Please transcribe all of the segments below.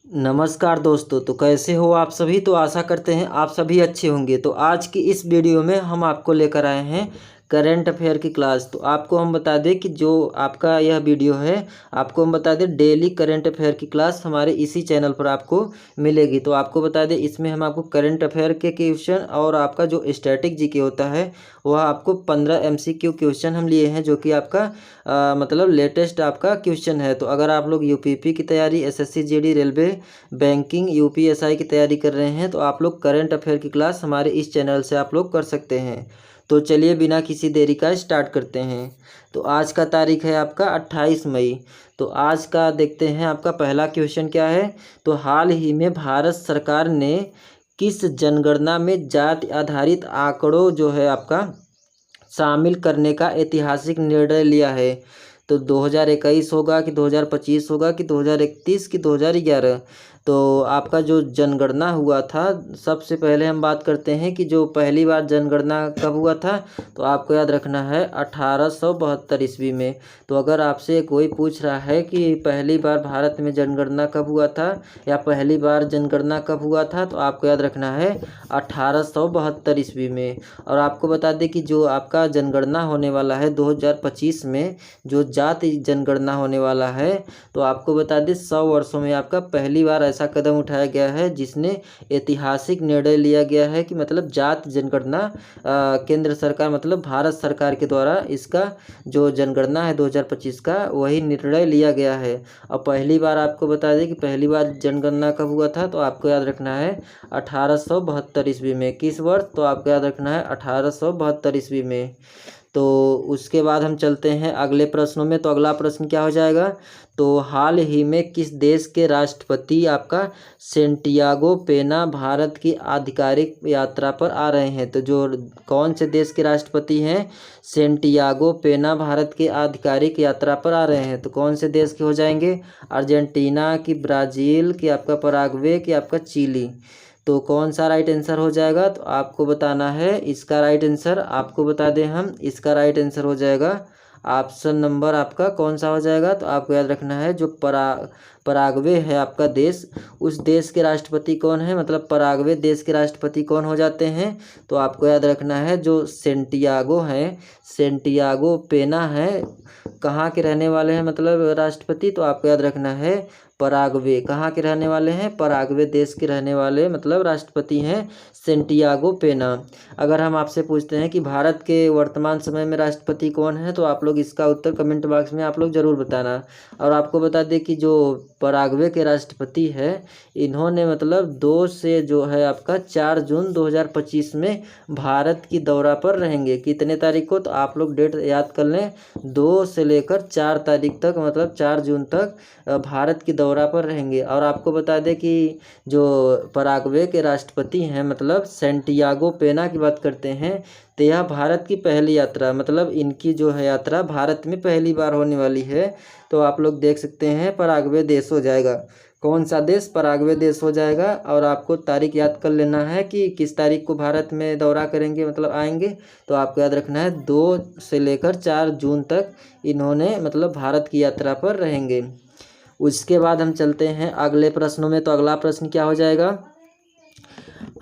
नमस्कार दोस्तों। तो कैसे हो आप सभी। तो आशा करते हैं आप सभी अच्छे होंगे। तो आज की इस वीडियो में हम आपको लेकर आए हैं करंट अफेयर की क्लास। तो आपको हम बता दें कि जो आपका यह वीडियो है, आपको हम बता दें डेली करंट अफेयर की क्लास हमारे इसी चैनल पर आपको मिलेगी। तो आपको बता दें इसमें हम आपको करंट अफेयर के क्वेश्चन और आपका जो स्टैटिक जीके होता है वह आपको 15 MCQ क्वेश्चन हम लिए हैं, जो कि आपका मतलब लेटेस्ट आपका क्वेश्चन है। तो अगर आप लोग यूपीपी की तैयारी, SSC GD, railway, banking, UPSI की तैयारी कर रहे हैं तो आप लोग करंट अफेयर की क्लास हमारे इस चैनल से आप लोग कर सकते हैं। तो चलिए बिना किसी देरी का स्टार्ट करते हैं। तो आज का तारीख है आपका 28 मई। तो आज का देखते हैं आपका पहला क्वेश्चन क्या है। तो हाल ही में भारत सरकार ने किस जनगणना में जाति आधारित आंकड़ों जो है आपका शामिल करने का ऐतिहासिक निर्णय लिया है। तो 2021 होगा कि 2025 होगा कि 2031 कि 2011। तो आपका जो जनगणना हुआ था, सबसे पहले हम बात करते हैं कि जो पहली बार जनगणना कब हुआ था। तो आपको याद रखना है 1872 ईस्वी में। तो अगर आपसे कोई पूछ रहा है कि पहली बार भारत में जनगणना कब हुआ था या पहली बार जनगणना कब हुआ था, तो आपको याद रखना है 1872 ईस्वी में। और आपको बता दें कि जो आपका जनगणना होने वाला है 2025 में, जो जाति जनगणना होने वाला है, तो आपको बता दें 100 वर्षों में आपका पहली बार ऐसा कदम उठाया गया है जिसने ऐतिहासिक निर्णय लिया गया है कि मतलब जाति जनगणना केंद्र सरकार मतलब भारत सरकार के द्वारा इसका जो जनगणना है 2025 का वही निर्णय लिया गया है। और पहली बार आपको बता दें कि पहली बार जनगणना कब हुआ था, तो आपको याद रखना है 1872 ईस्वी में। किस वर्ष, तो आपको याद रखना है 1872 ईस्वी में। तो उसके बाद हम चलते हैं अगले प्रश्नों में। तो अगला प्रश्न क्या हो जाएगा। तो हाल ही में किस देश के राष्ट्रपति आपका सेंटियागो पेना भारत की आधिकारिक यात्रा पर आ रहे हैं। तो जो कौन से देश के राष्ट्रपति हैं, सेंटियागो पेना भारत की आधिकारिक यात्रा पर आ रहे हैं। तो कौन से देश के हो जाएंगे, अर्जेंटीना की, ब्राज़ील की, आपका पराग्वे की, आपका चिली। तो कौन सा राइट आंसर हो जाएगा, तो आपको बताना है इसका राइट आंसर। आपको बता दें हम, इसका राइट आंसर हो जाएगा ऑप्शन नंबर आपका कौन सा हो जाएगा। तो आपको याद रखना है जो पराग्वे है आपका देश, उस देश के राष्ट्रपति कौन है, मतलब पराग्वे देश के राष्ट्रपति कौन हो जाते हैं। तो आपको याद रखना है जो सेंटियागो हैं, सेंटियागो पेना है, कहाँ के रहने वाले हैं मतलब राष्ट्रपति। तो आपको याद रखना है पराग्वे, कहाँ के रहने वाले हैं, पराग्वे देश के रहने वाले मतलब राष्ट्रपति हैं सेंटियागो पेना। अगर हम आपसे पूछते हैं कि भारत के वर्तमान समय में राष्ट्रपति कौन है, तो आप लोग इसका उत्तर कमेंट बॉक्स में आप लोग ज़रूर बताना। और आपको बता दें कि जो पराग्वे के राष्ट्रपति है, इन्होंने मतलब 2 से जो है आपका 4 जून 2025 में भारत की दौरा पर रहेंगे। कितने तारीख को, तो आप लोग डेट याद कर लें, 2 से लेकर 4 तारीख तक मतलब 4 जून तक भारत की दौरा पर रहेंगे। और आपको बता दें कि जो पराग्वे के राष्ट्रपति हैं मतलब सेंटियागो पेना की बात करते हैं, तो यह भारत की पहली यात्रा मतलब इनकी जो है यात्रा भारत में पहली बार होने वाली है। तो आप लोग देख सकते हैं पराग्वे देश हो जाएगा। कौन सा देश, पराग्वे देश हो जाएगा। और आपको तारीख याद कर लेना है कि किस तारीख को भारत में दौरा करेंगे मतलब आएंगे। तो आपको याद रखना है 2 से लेकर 4 जून तक इन्होंने मतलब भारत की यात्रा पर रहेंगे। उसके बाद हम चलते हैं अगले प्रश्नों में। तो अगला प्रश्न क्या हो जाएगा।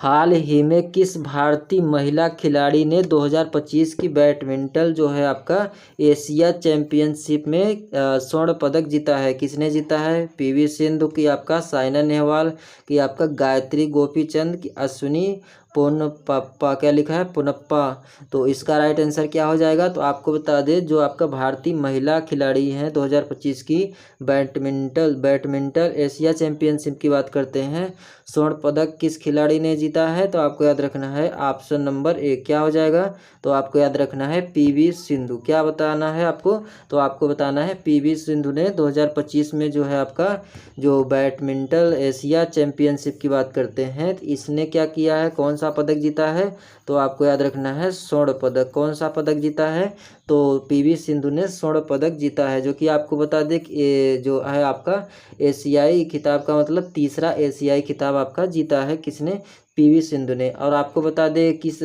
हाल ही में किस भारतीय महिला खिलाड़ी ने 2025 की बैडमिंटन जो है आपका एशिया चैंपियनशिप में स्वर्ण पदक जीता है। किसने जीता है, पीवी सिंधु की, आपका साइना नेहवाल की, आपका गायत्री गोपीचंद की, अश्विनी पोनप्पा, क्या लिखा है, पोनप्पा। तो इसका राइट आंसर क्या हो जाएगा। तो आपको बता दें जो आपका भारतीय महिला खिलाड़ी हैं 2025 की बैडमिंटन एशिया चैंपियनशिप की बात करते हैं, स्वर्ण पदक किस खिलाड़ी ने जीता है। तो आपको याद रखना है ऑप्शन नंबर 1 क्या हो जाएगा। तो आपको याद रखना है पीवी सिंधु। क्या बताना है आपको, तो आपको बताना है पीवी सिंधु ने 2025 में जो है आपका जो बैडमिंटन एशिया चैंपियनशिप की बात करते हैं, तो इसने क्या किया है, कौन सा पदक जीता है। तो आपको याद रखना है स्वर्ण पदक। कौन सा पदक जीता है, तो पीवी सिंधु ने स्वर्ण पदक जीता है, जो कि आपको बता दें कि ये जो है आपका एशियाई खिताब का मतलब तीसरा एशियाई खिताब आपका जीता है किसने, पीवी सिंधु ने। और आपको बता दें किस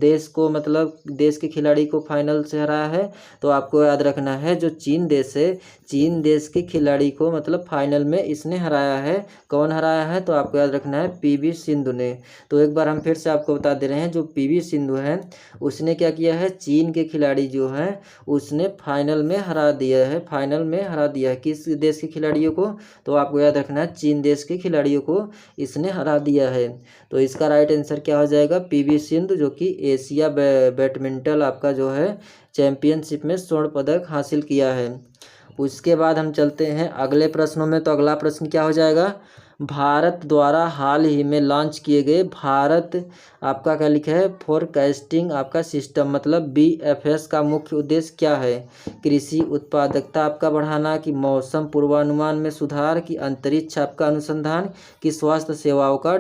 देश को मतलब देश के खिलाड़ी को फाइनल से हराया है, तो आपको याद रखना है जो चीन देश है, चीन देश के खिलाड़ी को मतलब फाइनल में इसने हराया है। कौन हराया है, तो आपको याद रखना है पीवी सिंधु ने। तो एक बार हम फिर से आपको बता दे रहे हैं, जो पीवी सिंधु है उसने क्या किया है, चीन के खिलाड़ी जो हैं उसने फाइनल में हरा दिया है, फाइनल में हरा दिया है किस देश के खिलाड़ियों को, तो आपको याद रखना है चीन देश के खिलाड़ियों को इसने हरा दिया है। तो इसका राइट आंसर क्या हो जाएगा, पीवी सिंधु, जो कि एशिया बैडमिंटन आपका जो है चैंपियनशिप में स्वर्ण पदक हासिल किया है। उसके बाद हम चलते हैं अगले प्रश्नों में। तो अगला प्रश्न क्या हो जाएगा, भारत द्वारा हाल ही में लॉन्च किए गए भारत आपका क्या लिखा है, फोरकास्टिंग आपका सिस्टम मतलब BFS का मुख्य उद्देश्य क्या है, कृषि उत्पादकता आपका बढ़ाना, कि मौसम पूर्वानुमान में सुधार, कि अंतरिक्ष आपका अनुसंधान, कि स्वास्थ्य सेवाओं का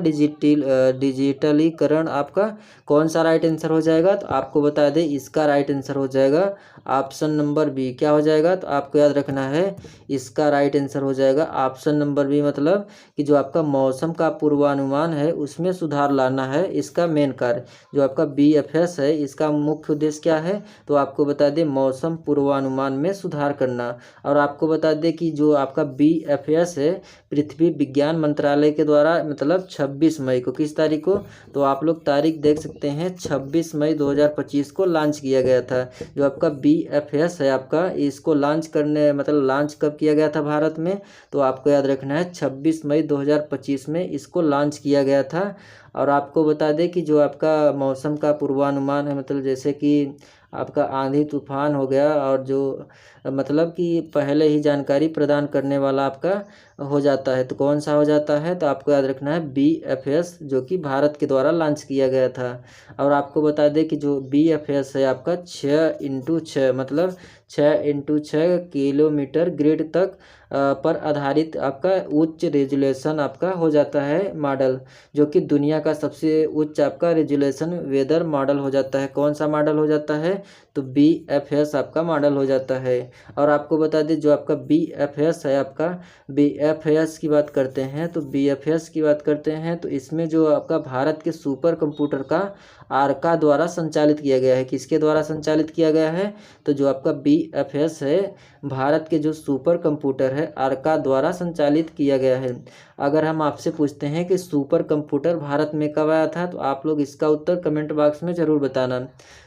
डिजिटलीकरण। आपका कौन सा राइट आंसर हो जाएगा, तो आपको बता दें इसका राइट आंसर हो जाएगा ऑप्शन नंबर बी। क्या हो जाएगा, तो आपको याद रखना है इसका राइट आंसर हो जाएगा ऑप्शन नंबर बी, मतलब कि जो आपका मौसम का पूर्वानुमान है उसमें सुधार लाना है इसका मेन कार्य। जो आपका BFS है इसका मुख्य उद्देश्य क्या है, तो आपको बता दें मौसम पूर्वानुमान में सुधार करना। और आपको बता दें कि जो आपका BFS है पृथ्वी विज्ञान मंत्रालय के द्वारा मतलब 26 मई को, किस तारीख को, तो आप लोग तारीख देख सकते हैं 26 मई 2025 को लॉन्च किया गया था। जो आपका BFS है आपका इसको लॉन्च करने मतलब लॉन्च कब किया गया था भारत में, तो आपको याद रखना है 26 मई 2025 में इसको लॉन्च किया गया था। और आपको बता दें कि जो आपका मौसम का पूर्वानुमान है मतलब जैसे कि आपका आंधी तूफान हो गया, और जो मतलब कि पहले ही जानकारी प्रदान करने वाला आपका हो जाता है, तो कौन सा हो जाता है, तो आपको याद रखना है BFS, जो कि भारत के द्वारा लॉन्च किया गया था। और आपको बता दें कि जो BFS है आपका 6x6 मतलब 6x6 किलोमीटर ग्रिड तक पर आधारित आपका उच्च रेजुलेशन आपका हो जाता है मॉडल, जो कि दुनिया का सबसे उच्च आपका रेजुलेशन वेदर मॉडल हो जाता है। कौन सा मॉडल हो जाता है, तो BFS आपका मॉडल हो जाता है। और आपको बता दें जो आपका BFS है आपका BFS की बात करते हैं, तो BFS की बात करते हैं तो इसमें जो आपका भारत के सुपर कंप्यूटर का आर्का द्वारा संचालित किया गया है। किसके द्वारा संचालित किया गया है, तो जो आपका BFS है भारत के जो सुपर कंप्यूटर है आर्का द्वारा संचालित किया गया है। अगर हम आपसे पूछते हैं कि सुपर कंप्यूटर भारत में कब आया था, तो आप लोग इसका उत्तर कमेंट बॉक्स में ज़रूर बताना।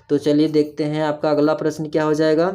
तो चलिए देखते हैं आपका अगला प्रश्न क्या हो जाएगा,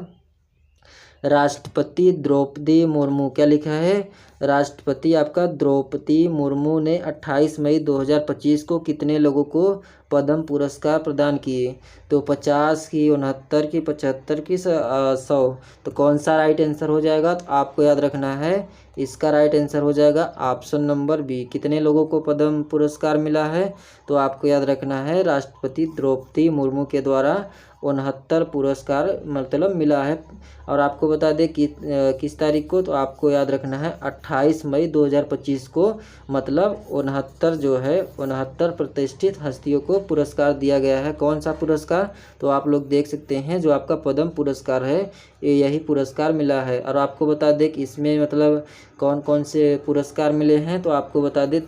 राष्ट्रपति द्रौपदी मुर्मू, क्या लिखा है, राष्ट्रपति आपका द्रौपदी मुर्मू ने 28 मई 2025 को कितने लोगों को पद्म पुरस्कार प्रदान किए, तो 50 की, 69 की, 75 की, 100। तो कौन सा राइट आंसर हो जाएगा, तो आपको याद रखना है इसका राइट आंसर हो जाएगा ऑप्शन नंबर बी। कितने लोगों को पद्म पुरस्कार मिला है, तो आपको याद रखना है राष्ट्रपति द्रौपदी मुर्मू के द्वारा 69 पुरस्कार मतलब मिला है। और आपको बता दें कि किस तारीख को, तो आपको याद रखना है 28 मई 2025 को मतलब 69 जो है 69 प्रतिष्ठित हस्तियों को पुरस्कार दिया गया है। कौन सा पुरस्कार, तो आप लोग देख सकते हैं जो आपका पद्म पुरस्कार है यही पुरस्कार मिला है। और आपको बता दें कि इसमें मतलब कौन कौन से पुरस्कार मिले हैं, तो आपको बता दें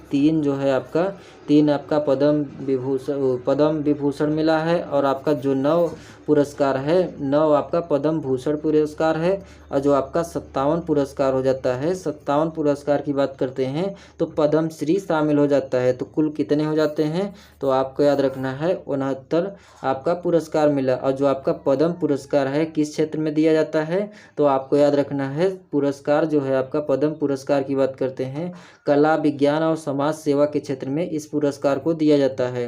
तीन आपका पद्म विभूषण मिला है। और आपका जो 9 पुरस्कार है 9 आपका पद्म भूषण पुरस्कार है। और जो आपका 57 पुरस्कार हो जाता है 57 पुरस्कार की बात करते हैं तो पद्म श्री शामिल हो जाता है। तो कुल कितने हो जाते हैं, तो आपको याद रखना है 69 आपका पुरस्कार मिला। और जो आपका पद्म पुरस्कार है किस क्षेत्र में दिया जाता है, तो आपको याद रखना है पुरस्कार जो है आपका पद्म पुरस्कार की बात करते हैं कला विज्ञान और समाज सेवा के क्षेत्र में इस पुरस्कार को दिया जाता है।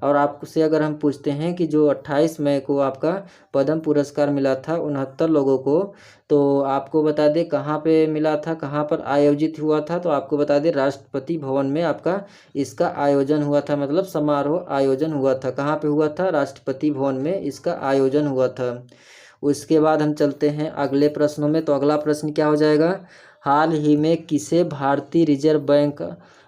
और आपसे अगर हम पूछते हैं कि जो 28 मई को आपका पद्म पुरस्कार मिला था 69 लोगों को, तो आपको बता दें कहाँ पे मिला था, कहाँ पर आयोजित हुआ था, तो आपको बता दें राष्ट्रपति भवन में आपका इसका आयोजन हुआ था, मतलब समारोह आयोजन हुआ था। कहाँ पे हुआ था, राष्ट्रपति भवन में इसका आयोजन हुआ था। उसके बाद हम चलते हैं अगले प्रश्नों में। तो अगला प्रश्न क्या हो जाएगा, हाल ही में किसे भारतीय रिजर्व बैंक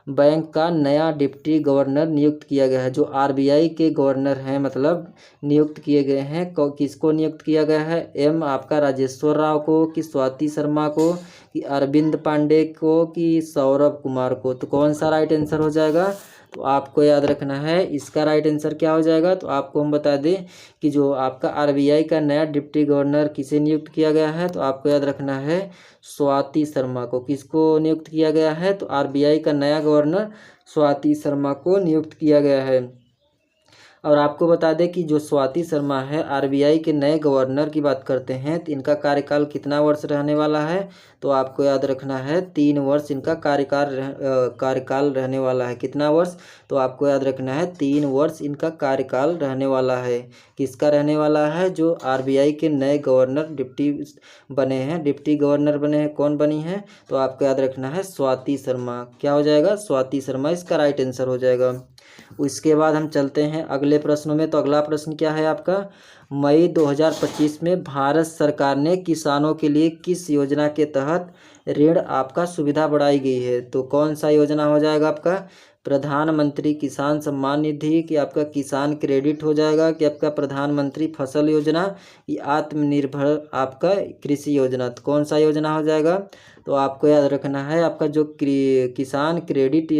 बैंक का नया डिप्टी गवर्नर नियुक्त किया गया है। जो आरबीआई के गवर्नर हैं मतलब नियुक्त किए गए हैं, किसको नियुक्त किया गया है? एम आपका राजेश्वर राव को, कि स्वाति शर्मा को, कि अरविंद पांडे को, कि सौरभ कुमार को। तो कौन सा राइट आंसर हो जाएगा? तो आपको याद रखना है इसका राइट आंसर क्या हो जाएगा। तो आपको हम बता दें कि जो आपका आरबीआई का नया डिप्टी गवर्नर किसे नियुक्त किया गया है, तो आपको याद रखना है स्वाति शर्मा को। किसको नियुक्त किया गया है? तो आरबीआई का नया गवर्नर स्वाति शर्मा को नियुक्त किया गया है। और आपको बता दें कि जो स्वाति शर्मा है आरबीआई के नए गवर्नर की बात करते हैं तो इनका कार्यकाल कितना वर्ष रहने वाला है? तो आपको याद रखना है 3 वर्ष इनका कार्यकाल रहने वाला है। कितना वर्ष? तो आपको याद रखना है 3 वर्ष इनका कार्यकाल रहने वाला है। किसका रहने वाला है? जो आरबीआई के नए गवर्नर डिप्टी गवर्नर बने हैं। कौन बनी है? तो आपको याद रखना है स्वाति शर्मा। क्या हो जाएगा? स्वाति शर्मा इसका राइट आंसर हो जाएगा। उसके बाद हम चलते हैं अगले प्रश्नों में। तो अगला प्रश्न क्या है आपका? मई 2025 में भारत सरकार ने किसानों के लिए किस योजना के तहत ऋण आपका सुविधा बढ़ाई गई है? तो कौन सा योजना हो जाएगा आपका? प्रधानमंत्री किसान सम्मान निधि, कि आपका किसान क्रेडिट हो जाएगा, कि आपका प्रधानमंत्री फसल योजना, कि आत्मनिर्भर आपका कृषि योजना। तो कौन सा योजना हो जाएगा? तो आपको याद रखना है आपका जो किसान क्रेडिट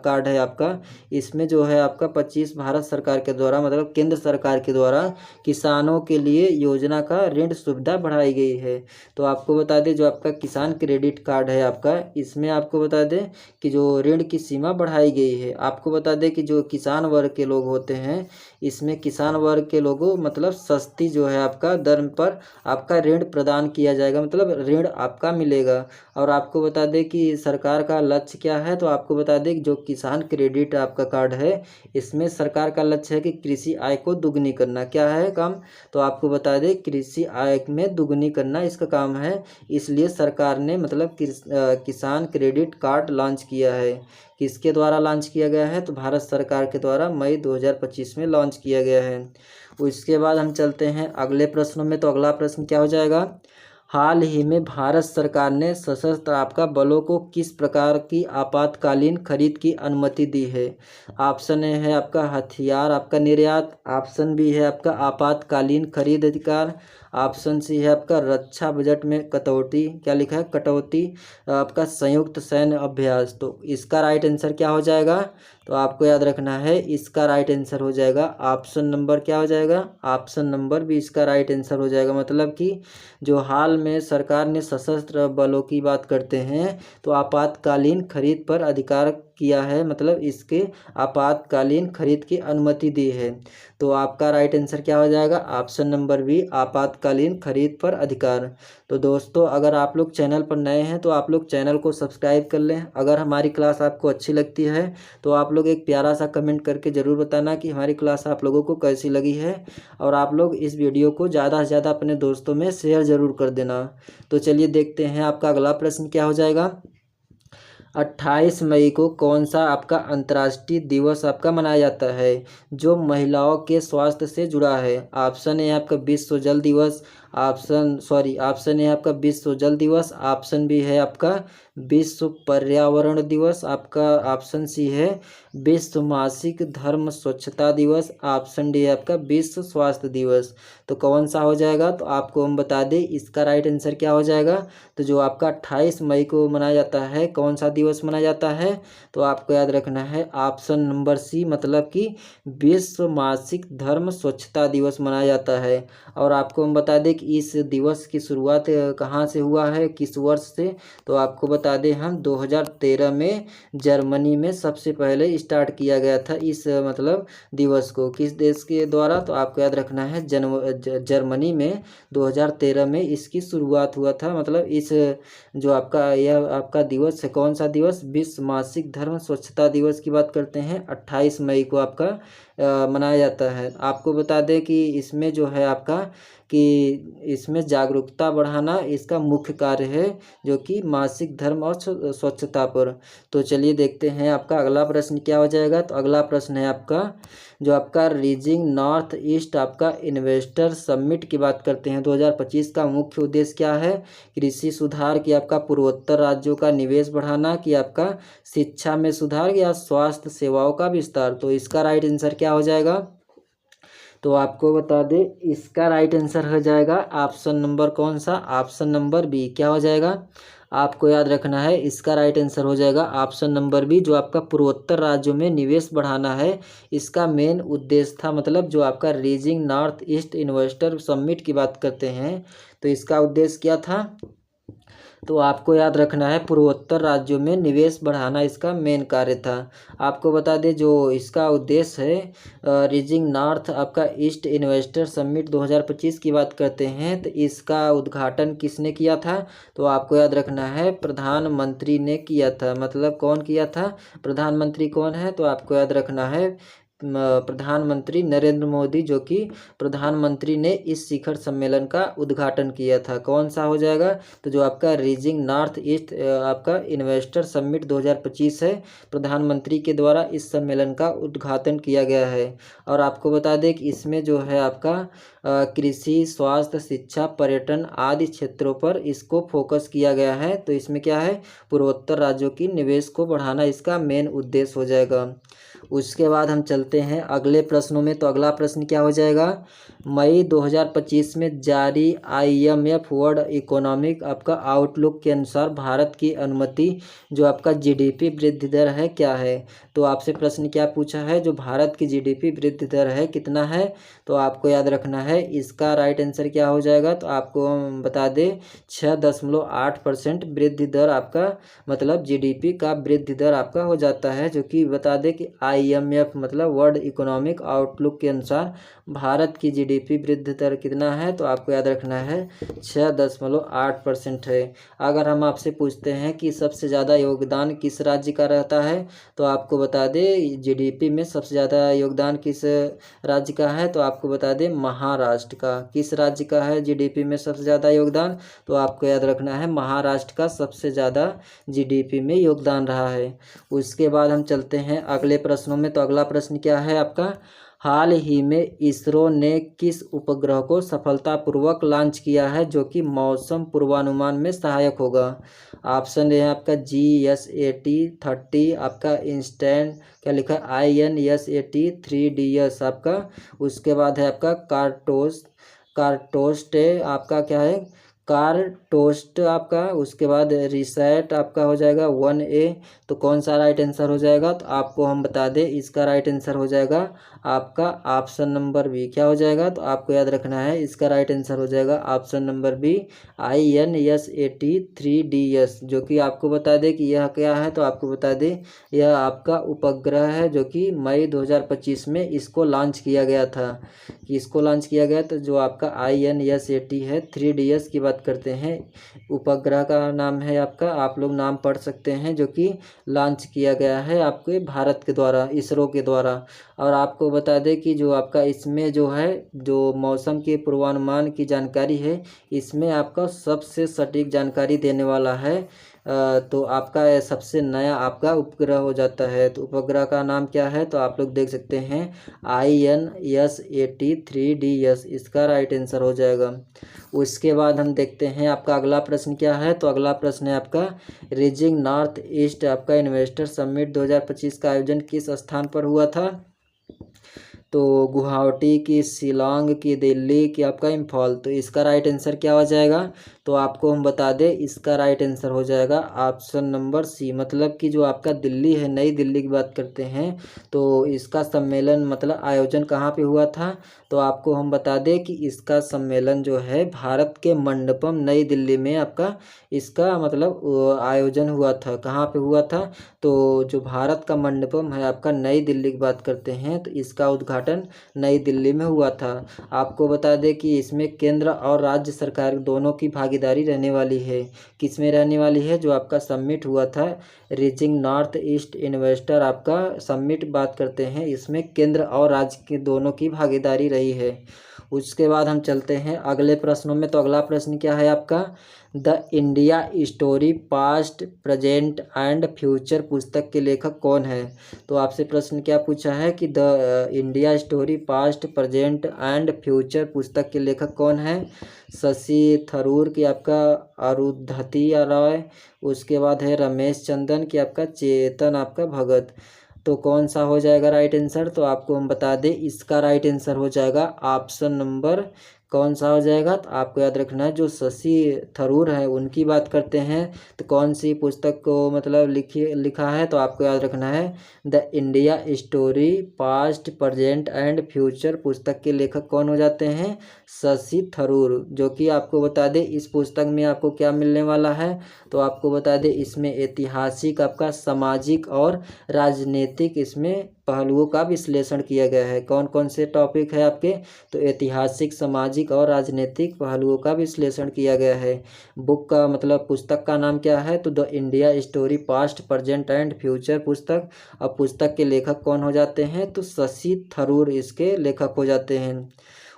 कार्ड है आपका, इसमें जो है आपका 25 भारत सरकार के द्वारा मतलब केंद्र सरकार के द्वारा किसानों के लिए योजना का ऋण सुविधा बढ़ाई गई है। तो आपको बता दें जो आपका किसान क्रेडिट कार्ड है आपका, इसमें आपको बता दें कि जो ऋण की सीमा बढ़ाई गई है। आपको बता दें कि जो किसान वर्ग के लोग होते हैं, इसमें किसान वर्ग के लोगों मतलब सस्ती जो है आपका दर पर आपका ऋण प्रदान किया जाएगा, मतलब ऋण आपका मिलेगा। और आपको बता दें कि सरकार का लक्ष्य क्या है। तो आपको बता दें कि जो किसान क्रेडिट आपका कार्ड है, इसमें सरकार का लक्ष्य है कि कृषि आय को दुगनी करना। क्या है काम? तो आपको बता दें कृषि आय में दुगनी करना इसका काम है। इसलिए सरकार ने मतलब किसान क्रेडिट कार्ड लॉन्च किया है। किसके द्वारा लॉन्च किया गया है? तो भारत सरकार के द्वारा मई 2025 में लॉन्च किया गया है। उसके बाद हम चलते हैं अगले प्रश्नों में। तो अगला प्रश्न क्या हो जाएगा? हाल ही में भारत सरकार ने सशस्त्र आपका बलों को किस प्रकार की आपातकालीन खरीद की अनुमति दी है? ऑप्शन ए है आपका हथियार आपका निर्यात, ऑप्शन बी है आपका आपातकालीन खरीद अधिकार, ऑप्शन सी है आपका रक्षा बजट में कटौती। क्या लिखा है? कटौती, आपका संयुक्त सैन्य अभ्यास। तो इसका राइट आंसर क्या हो जाएगा? तो आपको याद रखना है इसका राइट आंसर हो जाएगा ऑप्शन नंबर क्या हो जाएगा? ऑप्शन नंबर भी इसका राइट आंसर हो जाएगा। मतलब कि जो हाल में सरकार ने सशस्त्र बलों की बात करते हैं तो आपातकालीन खरीद पर अधिकार किया है, मतलब इसके आपातकालीन खरीद की अनुमति दी है। तो आपका राइट आंसर क्या हो जाएगा? ऑप्शन नंबर बी आपातकालीन खरीद पर अधिकार। तो दोस्तों अगर आप लोग चैनल पर नए हैं तो आप लोग चैनल को सब्सक्राइब कर लें। अगर हमारी क्लास आपको अच्छी लगती है तो आप लोग एक प्यारा सा कमेंट करके ज़रूर बताना कि हमारी क्लास आप लोगों को कैसी लगी है। और आप लोग इस वीडियो को ज़्यादा से ज़्यादा अपने दोस्तों में शेयर ज़रूर कर देना। तो चलिए देखते हैं आपका अगला प्रश्न क्या हो जाएगा। 28 मई को कौन सा आपका अंतर्राष्ट्रीय दिवस आपका मनाया जाता है जो महिलाओं के स्वास्थ्य से जुड़ा है? ऑप्शन ए आपका विश्व जल दिवस, ऑप्शन ए आपका विश्व जल दिवस, ऑप्शन बी है आपका विश्व पर्यावरण दिवस, आपका ऑप्शन सी है विश्व मासिक धर्म स्वच्छता दिवस, ऑप्शन डी है आपका विश्व स्वास्थ्य दिवस। तो कौन सा हो जाएगा? तो आपको हम बता दें इसका राइट आंसर क्या हो जाएगा। तो जो आपका 28 मई को मनाया जाता है, कौन सा दिवस मनाया जाता है? तो आपको याद रखना है ऑप्शन नंबर सी, मतलब कि विश्व मासिक धर्म स्वच्छता दिवस मनाया जाता है। और आपको हम बता दें कि इस दिवस की शुरुआत कहाँ से हुआ है, किस वर्ष से? तो आपको बता दें हम 2013 में जर्मनी में सबसे पहले स्टार्ट किया गया था इस मतलब दिवस को। किस देश के द्वारा? तो आपको याद रखना है जर्मनी में 2013 में इसकी शुरुआत हुआ था। मतलब इस जो आपका यह आपका दिवस है, कौन सा दिवस? विश्व मासिक धर्म स्वच्छता दिवस की बात करते हैं। 28 मई को आपका मनाया जाता है। आपको बता दें कि इसमें जो है आपका कि इसमें जागरूकता बढ़ाना इसका मुख्य कार्य है, जो कि मासिक धर्म और स्वच्छता पर। तो चलिए देखते हैं आपका अगला प्रश्न क्या हो जाएगा। तो अगला प्रश्न है आपका जो आपका रीजिंग नॉर्थ ईस्ट आपका इन्वेस्टर समिट की बात करते हैं। 2025 का मुख्य उद्देश्य क्या है? कृषि सुधार, की आपका पूर्वोत्तर राज्यों का निवेश बढ़ाना, कि आपका शिक्षा में सुधार, या स्वास्थ्य सेवाओं का विस्तार। तो इसका राइट आंसर क्या हो जाएगा? तो आपको बता दें इसका राइट आंसर हो जाएगा ऑप्शन नंबर कौन सा? Option number B. क्या हो जाएगा? आपको याद रखना है, इसका राइट आंसर हो जाएगा ऑप्शन नंबर बी, जो आपका पूर्वोत्तर राज्यों में निवेश बढ़ाना है। इसका मेन उद्देश्य था, मतलब जो आपका रीजिंग नॉर्थ ईस्ट इन्वेस्टर समिट की बात करते हैं, तो इसका उद्देश्य क्या था? तो आपको याद रखना है पूर्वोत्तर राज्यों में निवेश बढ़ाना इसका मेन कार्य था। आपको बता दें जो इसका उद्देश्य है रीजिंग नॉर्थ आपका ईस्ट इन्वेस्टर समिट 2025 की बात करते हैं, तो इसका उद्घाटन किसने किया था? तो आपको याद रखना है प्रधानमंत्री ने किया था। मतलब कौन किया था? प्रधानमंत्री कौन है? तो आपको याद रखना है प्रधानमंत्री नरेंद्र मोदी, जो कि प्रधानमंत्री ने इस शिखर सम्मेलन का उद्घाटन किया था। कौन सा हो जाएगा? तो जो आपका रीजिंग नॉर्थ ईस्ट आपका इन्वेस्टर समिट 2025 है, प्रधानमंत्री के द्वारा इस सम्मेलन का उद्घाटन किया गया है। और आपको बता दें कि इसमें जो है आपका कृषि, स्वास्थ्य, शिक्षा, पर्यटन आदि क्षेत्रों पर इसको फोकस किया गया है। तो इसमें क्या है? पूर्वोत्तर राज्यों की निवेश को बढ़ाना इसका मेन उद्देश्य हो जाएगा। उसके बाद हम चलते हैं अगले प्रश्नों में। तो अगला प्रश्न क्या हो जाएगा? मई 2025 में जारी IMF वर्ल्ड इकोनॉमिक आपका आउटलुक के अनुसार भारत की अनुमानित जो आपका GDP वृद्धि दर है क्या है? तो आपसे प्रश्न क्या पूछा है? जो भारत की GDP वृद्धि दर है कितना है? तो आपको याद रखना है इसका राइट आंसर क्या हो जाएगा। तो आपको हम बता दें 6.8% वृद्धि दर आपका, मतलब GDP का वृद्धि दर आपका हो जाता है, जो कि बता दें कि IMF मतलब वर्ल्ड इकोनॉमिक आउटलुक के अनुसार भारत की GDP वृद्धि दर कितना है? तो आपको याद रखना है 6.8% है। अगर हम आपसे पूछते हैं कि सबसे ज़्यादा योगदान किस राज्य का रहता है, तो आपको बता दें GDP में सबसे ज़्यादा योगदान किस राज्य का है? तो आपको बता दें महाराष्ट्र का। किस राज्य का है GDP में सबसे ज़्यादा योगदान? तो आपको याद रखना है महाराष्ट्र का सबसे ज़्यादा GDP में योगदान रहा है। उसके बाद हम चलते हैं अगले प्रश्नों में। तो अगला प्रश्न क्या है आपका? हाल ही में इसरो ने किस उपग्रह को सफलतापूर्वक लॉन्च किया है, जो कि मौसम पूर्वानुमान में सहायक होगा? ऑप्शन है आपका GSAT-30, आपका इंस्टेंट क्या लिखा है INSAT-3DS आपका। उसके बाद है आपका कार्टोस्ट आपका क्या है कार्टोस्ट आपका। उसके बाद रिसैट आपका हो जाएगा 1A। तो कौन सा राइट आंसर हो जाएगा? तो आपको हम बता दें इसका राइट आंसर हो जाएगा आपका ऑप्शन नंबर बी। क्या हो जाएगा? तो आपको याद रखना है इसका राइट आंसर हो जाएगा ऑप्शन नंबर बी INSAT-3DS, जो कि आपको बता दें कि यह क्या है। तो आपको बता दें यह आपका उपग्रह है, जो कि मई 2025 में इसको लॉन्च किया गया था। कि इसको लॉन्च किया गया तो जो आपका INSAT है 3DS की बात करते हैं, उपग्रह का नाम है आपका, आप लोग नाम पढ़ सकते हैं, जो कि लॉन्च किया गया है आपके भारत के द्वारा, इसरो के द्वारा। और आपको बता दें कि जो आपका इसमें जो है जो मौसम के पूर्वानुमान की जानकारी है, इसमें आपका सबसे सटीक जानकारी देने वाला है। तो आपका सबसे नया आपका उपग्रह हो जाता है। तो उपग्रह का नाम क्या है? तो आप लोग देख सकते हैं INSAT-3DS, इसका राइट आंसर हो जाएगा। उसके बाद हम देखते हैं आपका अगला प्रश्न क्या है। तो अगला प्रश्न है आपका रीजिंग नॉर्थ ईस्ट आपका इन्वेस्टर समिट 2025 का आयोजन किस स्थान पर हुआ था? तो गुवाहाटी की, शिलांग की, दिल्ली की, आपका इम्फाल। तो इसका राइट आंसर क्या हो जाएगा? तो आपको हम बता दें इसका राइट आंसर हो जाएगा ऑप्शन नंबर सी, मतलब कि जो आपका दिल्ली है, नई दिल्ली की बात करते हैं, तो इसका सम्मेलन मतलब आयोजन कहाँ पे हुआ था? तो आपको हम बता दें कि इसका सम्मेलन जो है भारत के मंडपम नई दिल्ली में आपका इसका मतलब आयोजन हुआ था। कहाँ पे हुआ था? तो जो भारत का मंडपम है आपका नई दिल्ली की बात करते हैं, तो इसका उद्घाटन उद्घाटन नई दिल्ली में हुआ था। आपको बता दें कि इसमें केंद्र और राज्य सरकार दोनों की भागीदारी रहने वाली है। किसमें रहने वाली है? जो आपका समिट हुआ था, रीचिंग नॉर्थ ईस्ट इन्वेस्टर आपका समिट बात करते हैं, इसमें केंद्र और राज्य के दोनों की भागीदारी रही है। उसके बाद हम चलते हैं अगले प्रश्नों में। तो अगला प्रश्न क्या है आपका? The India story past present and future पुस्तक के लेखक कौन है? तो आपसे प्रश्न क्या पूछा है कि the India story past present and future पुस्तक के लेखक कौन है? शशि थरूर की आपका अरुंधति रॉय, उसके बाद है रमेश चंदन की आपका चेतन आपका भगत। तो कौन सा हो जाएगा राइट आंसर? तो आपको हम बता दें, इसका राइट आंसर हो जाएगा ऑप्शन नंबर, कौन सा हो जाएगा? तो आपको याद रखना है, जो शशि थरूर है उनकी बात करते हैं। तो कौन सी पुस्तक को मतलब लिखा है? तो आपको याद रखना है the India story past present and future पुस्तक के लेखक कौन हो जाते हैं? शशि थरूर। जो कि आपको बता दें इस पुस्तक में आपको क्या मिलने वाला है? तो आपको बता दें इसमें ऐतिहासिक आपका सामाजिक और राजनीतिक इसमें पहलुओं का विश्लेषण किया गया है। कौन कौन से टॉपिक है आपके? तो ऐतिहासिक सामाजिक और राजनीतिक पहलुओं का विश्लेषण किया गया है। बुक का मतलब पुस्तक का नाम क्या है? तो the India story past present and future पुस्तक। अब पुस्तक के लेखक कौन हो जाते हैं? तो शशि थरूर इसके लेखक हो जाते हैं।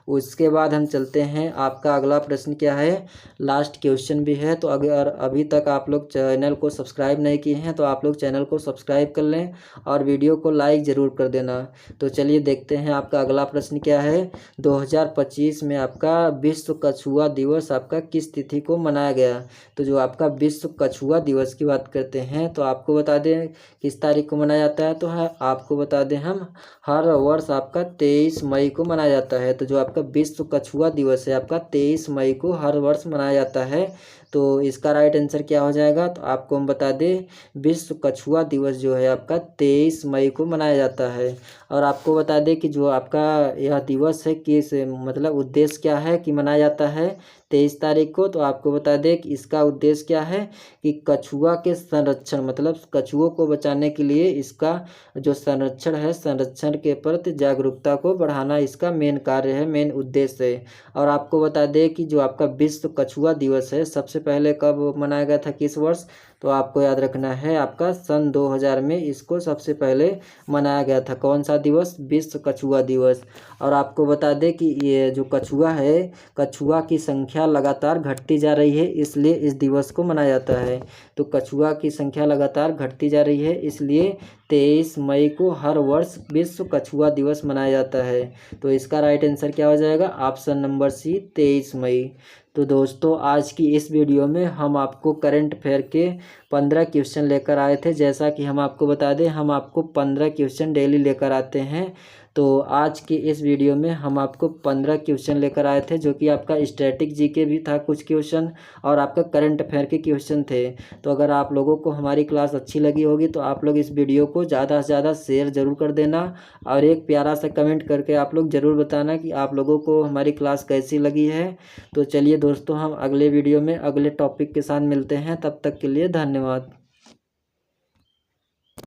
उसके बाद हम चलते हैं, आपका अगला प्रश्न क्या है? लास्ट क्वेश्चन भी है। तो अगर अभी तक आप लोग चैनल को सब्सक्राइब नहीं किए हैं तो आप लोग चैनल को सब्सक्राइब कर लें और वीडियो को लाइक ज़रूर कर देना। तो चलिए देखते हैं आपका अगला प्रश्न क्या है। 2025 में आपका विश्व कछुआ दिवस आपका किस तिथि को मनाया गया? तो जो आपका विश्व कछुआ दिवस की बात करते हैं तो आपको बता दें किस तारीख को मनाया जाता है। तो आपको बता दें हम हर वर्ष आपका 23 मई को मनाया जाता है। तो जो आपका विश्व कछुआ दिवस है आपका 23 मई को हर वर्ष मनाया जाता है। तो इसका राइट आंसर क्या हो जाएगा? तो आपको हम बता दें विश्व कछुआ दिवस जो है आपका 23 मई को मनाया जाता है। और आपको बता दें कि जो आपका यह दिवस है किस मतलब उद्देश्य क्या है कि मनाया जाता है 23 तारीख को? तो आपको बता दें कि इसका उद्देश्य क्या है कि कछुआ के संरक्षण मतलब कछुओं को बचाने के लिए इसका जो संरक्षण है, संरक्षण के प्रति जागरूकता को बढ़ाना इसका मेन कार्य है, मेन उद्देश्य है। और आपको बता दें कि जो आपका विश्व कछुआ दिवस है सबसे पहले कब मनाया गया था, किस वर्ष? तो आपको याद रखना है आपका सन 2000 में इसको सबसे पहले मनाया गया था। कौन सा दिवस? विश्व कछुआ दिवस। और आपको बता दें कि ये जो कछुआ है, कछुआ की संख्या लगातार घटती जा रही है, इसलिए इस दिवस को मनाया जाता है। तो कछुआ की संख्या लगातार घटती जा रही है, इसलिए 23 मई को हर वर्ष विश्व कछुआ दिवस मनाया जाता है। तो इसका राइट आंसर क्या हो जाएगा? ऑप्शन नंबर सी, 23 मई। तो दोस्तों आज की इस वीडियो में हम आपको करंट अफेयर के 15 क्वेश्चन लेकर आए थे। जैसा कि हम आपको बता दें हम आपको 15 क्वेश्चन डेली लेकर आते हैं। तो आज की इस वीडियो में हम आपको 15 क्वेश्चन लेकर आए थे, जो कि आपका स्टैटिक जीके भी था कुछ क्वेश्चन और आपका करंट अफेयर के क्वेश्चन थे। तो अगर आप लोगों को हमारी क्लास अच्छी लगी होगी तो आप लोग इस वीडियो को ज़्यादा से ज़्यादा शेयर ज़रूर कर देना और एक प्यारा सा कमेंट करके आप लोग ज़रूर बताना कि आप लोगों को हमारी क्लास कैसी लगी है। तो चलिए दोस्तों हम अगले वीडियो में अगले टॉपिक के साथ मिलते हैं, तब तक के लिए धन्यवाद।